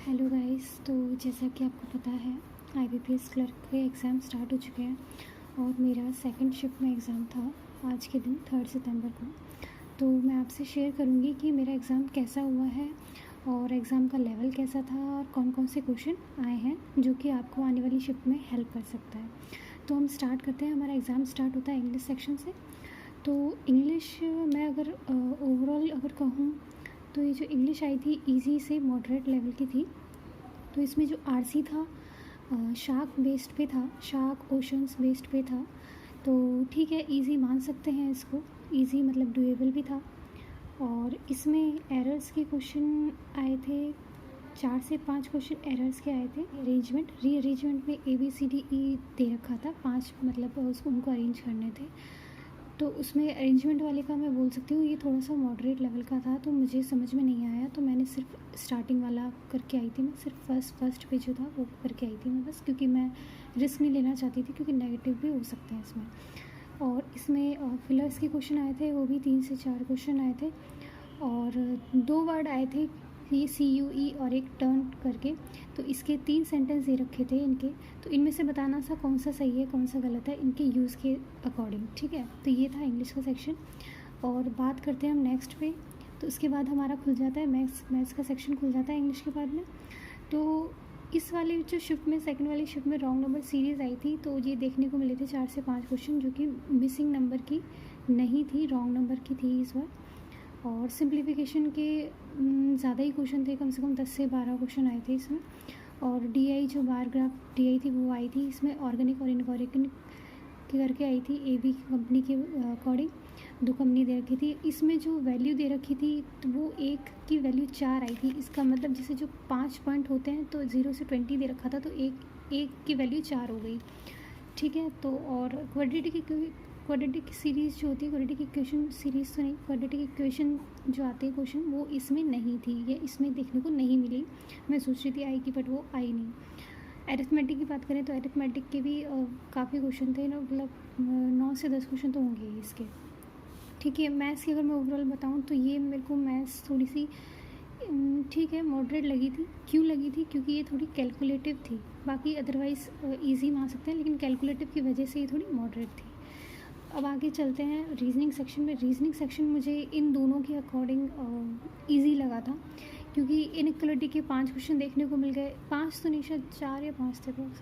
Hello guys. तो जैसा कि आपको पता है आईबीपीएस क्लर्क के एग्ज़ाम स्टार्ट हो चुके हैं और मेरा सेकंड शिफ्ट में एग्ज़ाम था आज के दिन 3 सितंबर को। तो मैं आपसे शेयर करूंगी कि मेरा एग्ज़ाम कैसा हुआ है और एग्ज़ाम का लेवल कैसा था और कौन कौन से क्वेश्चन आए हैं जो कि आपको आने वाली शिफ्ट में हेल्प कर सकता है। तो हम स्टार्ट करते हैं। हमारा एग्ज़ाम स्टार्ट होता है इंग्लिश सेक्शन से। तो इंग्लिश में अगर ओवरऑल अगर कहूँ तो ये जो इंग्लिश आई थी इजी से मॉडरेट लेवल की थी। तो इसमें जो आरसी था शार्क बेस्ड पे था, शार्क ओशंस बेस्ड पे था। तो ठीक है, इजी मान सकते हैं इसको, इजी मतलब डुएबल भी था। और इसमें एरर्स के क्वेश्चन आए थे, 4 से 5 क्वेश्चन एरर्स के आए थे। अरेंजमेंट रीअरेंजमेंट में ABCDE दे रखा था 5, मतलब उसको उनको अरेंज करने थे। तो उसमें अरेंजमेंट वाले का मैं बोल सकती हूँ ये थोड़ा सा मॉडरेट लेवल का था, तो मुझे समझ में नहीं आया। तो मैंने सिर्फ स्टार्टिंग वाला करके आई थी, मैं सिर्फ फर्स्ट पे जो था वो करके आई थी मैं बस, क्योंकि मैं रिस्क नहीं लेना चाहती थी, क्योंकि नेगेटिव भी हो सकते हैं इसमें। और इसमें फिलर्स के क्वेश्चन आए थे, वो भी 3 से 4 क्वेश्चन आए थे। और 2 वर्ड आए थे, ये CUE और एक टर्न करके। तो इसके 3 सेंटेंस दे रखे थे इनके। तो इनमें से बताना सा कौन सा सही है कौन सा गलत है इनके यूज़ के अकॉर्डिंग, ठीक है। तो ये था इंग्लिश का सेक्शन। और बात करते हैं हम नेक्स्ट पे। तो इसके बाद हमारा खुल जाता है मैथ्स का सेक्शन खुल जाता है इंग्लिश के बाद में। तो इस वाले जो शिफ्ट में, सेकंड वाली शिफ्ट में रॉन्ग नंबर सीरीज़ आई थी। तो ये देखने को मिले थे 4 से 5 क्वेश्चन जो कि मिसिंग नंबर की नहीं थी, रॉन्ग नंबर की थी इस बार। और सिंप्लीफिकेशन के ज़्यादा ही क्वेश्चन थे, कम से कम 10 से 12 क्वेश्चन आए थे इसमें। और DI जो बार ग्राफ DI थी वो आई थी इसमें, ऑर्गेनिक और इनऑर्गेनिक के करके आई थी AB कंपनी के अकॉर्डिंग। 2 कंपनी दे रखी थी। इसमें जो वैल्यू दे रखी थी तो वो 1 की वैल्यू 4 आई थी। इसका मतलब जैसे जो 5 पॉइंट होते हैं तो 0 से 20 दे रखा था, तो एक की वैल्यू 4 हो गई, ठीक है। तो और क्वाड्रेटिक सीरीज़ जो होती है, क्वाड्रेटिक इक्वेशन सीरीज़ तो नहीं, क्वाड्रेटिक इक्वेशन जो आते हैं क्वेश्चन वो इसमें नहीं थी, ये इसमें देखने को नहीं मिली। मैं सोच रही थी आएगी बट वो आई नहीं। अरिथमेटिक की बात करें तो अरिथमेटिक के भी काफ़ी क्वेश्चन थे ना, मतलब 9 से 10 क्वेश्चन तो होंगे ही इसके, ठीक है। मैथ्स की अगर मैं ओवरऑल बताऊँ तो ये मेरे को मैथ्स थोड़ी सी ठीक है मॉडरेट लगी थी। क्यों लगी थी? क्योंकि ये थोड़ी कैलकुलेटिव थी। बाकी अदरवाइज़ ईजी मान सकते हैं, लेकिन कैलकुलेटिव की वजह से ये थोड़ी मॉडरेट थी। अब आगे चलते हैं रीजनिंग सेक्शन में। रीजनिंग सेक्शन मुझे इन दोनों के अकॉर्डिंग ईजी लगा था, क्योंकि इनइक्वालिटी के 5 क्वेश्चन देखने को मिल गए। 5 तो नहीं, शायद 4 या 5 थे बस।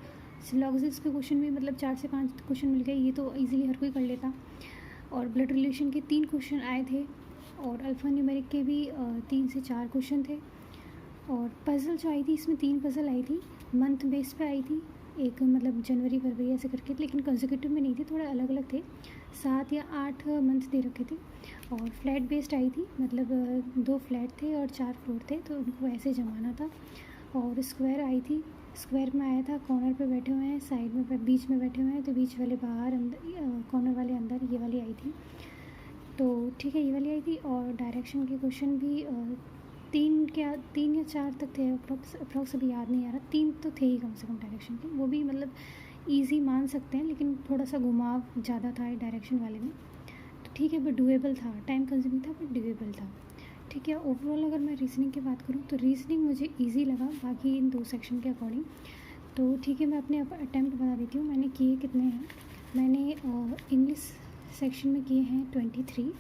सिलॉजिस के क्वेश्चन भी मतलब 4 से 5 क्वेश्चन मिल गए, ये तो ईजिली हर कोई कर लेता। और ब्लड रिलेशन के 3 क्वेश्चन आए थे। और अल्फ़ा न्यूमेरिक के भी 3 से 4 क्वेश्चन थे। और पज़ल जो आई थी इसमें 3 पज़ल आई थी, मंथ बेस पे आई थी। एक मतलब जनवरी फरवरी ऐसे करके, लेकिन कंसेक्यूटिव में नहीं थे, थोड़े अलग अलग थे। 7 या 8 मंथ दे रखे थे। और फ्लैट बेस्ड आई थी, मतलब 2 फ्लैट थे और 4 फ्लोर थे, तो उनको ऐसे जमाना था। और स्क्वायर आई थी, स्क्वायर में आया था कॉर्नर पे बैठे हुए हैं, साइड में बीच में बैठे हुए हैं, तो बीच वाले बाहर, अंदर कॉर्नर वाले अंदर, ये वाली आई थी। तो ठीक है, ये वाली आई थी। और डायरेक्शन के क्वेश्चन भी 3 या 4 तक थे, अप्रॉक्स अभी याद नहीं आ रहा, 3 तो थे ही कम से कम डायरेक्शन के। वो भी मतलब इजी मान सकते हैं, लेकिन थोड़ा सा घुमाव ज़्यादा था डायरेक्शन वाले में। तो ठीक है, बट डुएबल था, टाइम कंज्यूमिंग था बट डुएबल था, ठीक है। ओवरऑल अगर मैं रीजनिंग की बात करूँ तो रीजनिंग मुझे ईजी लगा, बाकी इन 2 सेक्शन के अकॉर्डिंग। तो ठीक है, मैं अपने अटैम्प्ट बता देती हूँ मैंने किए कितने हैं। मैंने इंग्लिश सेक्शन में किए हैं 23,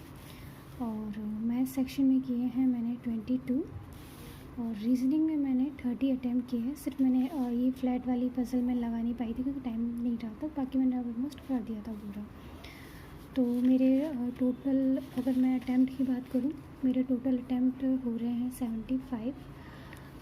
और मैथ सेक्शन में किए हैं मैंने 22, और रीजनिंग में मैंने 30 अटैम्प्ट किए हैं। सिर्फ मैंने ये फ्लैट वाली पजल में लगा नहीं पाई थी क्योंकि टाइम नहीं रहा था, बाकी मैंने ऑलमोस्ट कर दिया था पूरा। तो मेरे टोटल अगर मैं अटैम्प्ट की बात करूँ, मेरे टोटल अटैम्प्ट हो रहे हैं 75।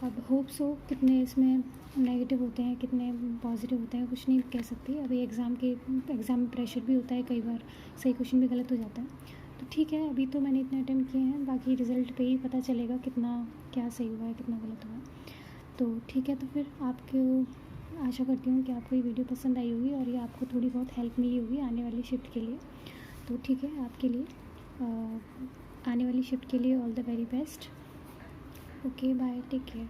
अब होप सो कितने इसमें नेगेटिव होते हैं कितने पॉजिटिव होते हैं कुछ नहीं कह सकती। अभी एग्ज़ाम में प्रेशर भी होता है, कई बार सही क्वेश्चन भी गलत हो जाता है। तो ठीक है, अभी तो मैंने इतने अटैम्प्ट किए हैं, बाकी रिज़ल्ट पे ही पता चलेगा कितना क्या सही हुआ है कितना गलत हुआ है। तो ठीक है, तो फिर आपको आशा करती हूँ कि आपको ये वीडियो पसंद आई होगी और ये आपको थोड़ी बहुत हेल्प मिली होगी आने वाली शिफ्ट के लिए। तो ठीक है, आपके लिए आने वाली शिफ्ट के लिए all the very best. Okay, bye, take care.